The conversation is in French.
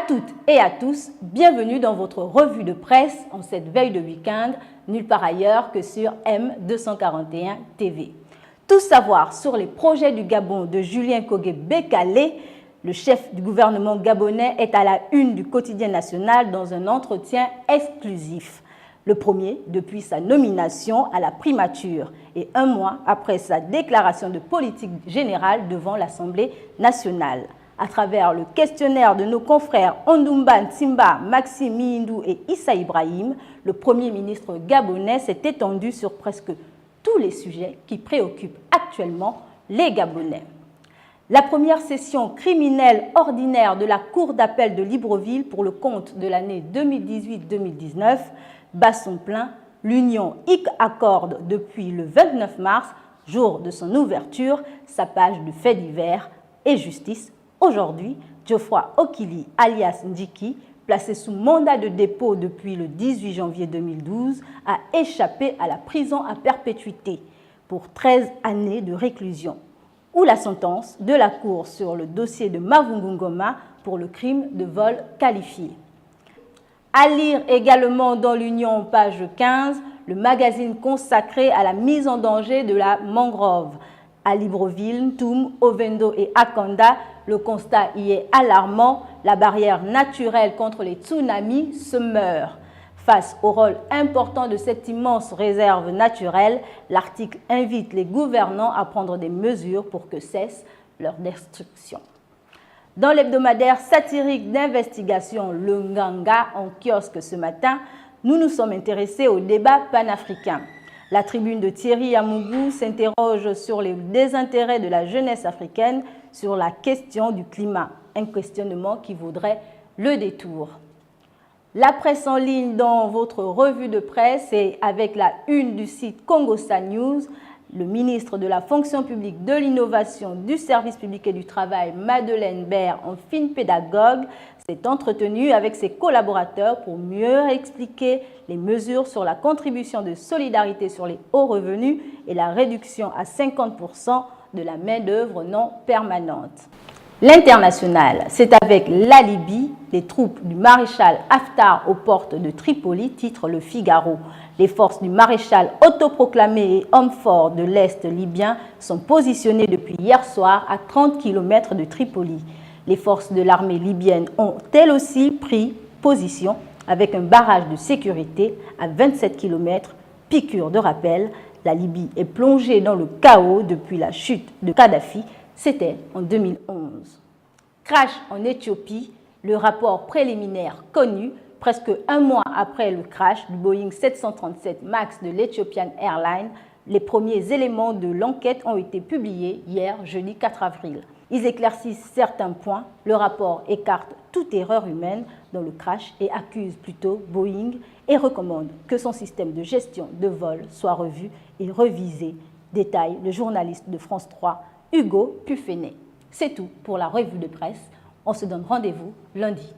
toutes et à tous, bienvenue dans votre revue de presse en cette veille de week-end, nulle part ailleurs que sur M241 TV. Tout savoir sur les projets du Gabon de Julien Kogué Bekale, le chef du gouvernement gabonais, est à la une du quotidien national dans un entretien exclusif. Le premier depuis sa nomination à la primature et un mois après sa déclaration de politique générale devant l'Assemblée nationale. À travers le questionnaire de nos confrères Ondumba Ntimba, Maxime Mihindou et Issa Ibrahim, le Premier ministre gabonais s'est étendu sur presque tous les sujets qui préoccupent actuellement les Gabonais. La première session criminelle ordinaire de la Cour d'appel de Libreville pour le compte de l'année 2018-2019 bat son plein. L'Union IC accorde depuis le 29 mars, jour de son ouverture, sa page de faits divers et justice. Aujourd'hui, Geoffroy Okili, alias Ndjiki, placé sous mandat de dépôt depuis le 18 janvier 2012, a échappé à la prison à perpétuité pour 13 années de réclusion, ou la sentence de la Cour sur le dossier de Mavungu Ngoma pour le crime de vol qualifié. À lire également dans l'Union, page 15, le magazine consacré à la mise en danger de la mangrove. À Libreville, Toum, Ovendo et Akanda, le constat y est alarmant. La barrière naturelle contre les tsunamis se meurt. Face au rôle important de cette immense réserve naturelle, l'article invite les gouvernants à prendre des mesures pour que cesse leur destruction. Dans l'hebdomadaire satirique d'investigation Le Nganga en kiosque ce matin, nous nous sommes intéressés au débat panafricain. La tribune de Thierry Amougou s'interroge sur les désintérêts de la jeunesse africaine sur la question du climat, un questionnement qui vaudrait le détour. La presse en ligne dans votre revue de presse et avec la une du site Congosa News, le ministre de la fonction publique, de l'innovation, du service public et du travail, Madeleine Baird, en fine pédagogue, s'est entretenu avec ses collaborateurs pour mieux expliquer les mesures sur la contribution de solidarité sur les hauts revenus et la réduction à 50% de la main-d'œuvre non permanente. L'international, c'est avec la Libye, les troupes du maréchal Haftar aux portes de Tripoli, titre Le Figaro. Les forces du maréchal autoproclamé et homme fort de l'Est libyen sont positionnées depuis hier soir à 30 km de Tripoli. Les forces de l'armée libyenne ont elles aussi pris position avec un barrage de sécurité à 27 km. Piqûre de rappel, la Libye est plongée dans le chaos depuis la chute de Kadhafi. C'était en 2011. Crash en Éthiopie, le rapport préliminaire connu presque un mois après le crash du Boeing 737 MAX de l'Ethiopian Airlines. Les premiers éléments de l'enquête ont été publiés hier, jeudi 4 avril. Ils éclaircissent certains points. Le rapport écarte toute erreur humaine dans le crash et accuse plutôt Boeing et recommande que son système de gestion de vol soit revu et revisé, détaille le journaliste de France 3, Hugo Pufenet. C'est tout pour la revue de presse. On se donne rendez-vous lundi.